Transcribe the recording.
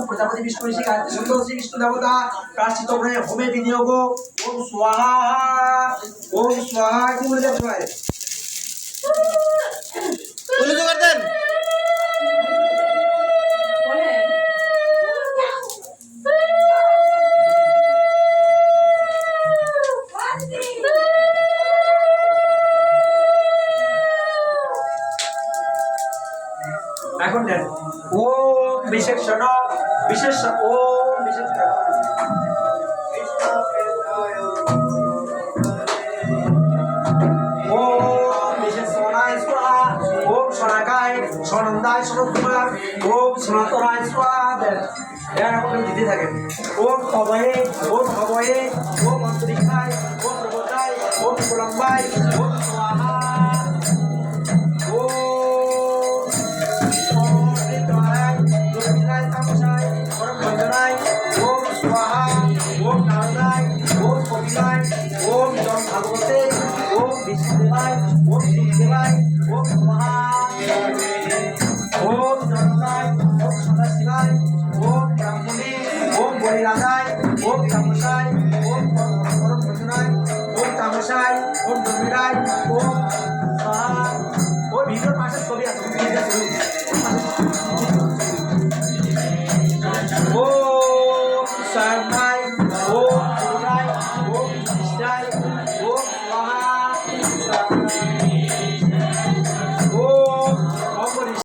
प्रजापति विष्णु ऋषि श्री विष्णु देवता प्राश्चित होमे विनियोग ओम स्वाहा की बोले करतेন এখন দেন ওম বিশেষণ বিশেষ ওম বিশেষ ওম বিশেষণায় স্বাহা ওম সনাকায় সনন্দায় সনকুমার ওম সনাতনায় স্বাহা দেন এখন দিতে থাকেন ওম অভয়ে ওম অন্তরিক্ষায় ওম প্রবতায় ওম প্রলম্বায় ওম স্বাহা Om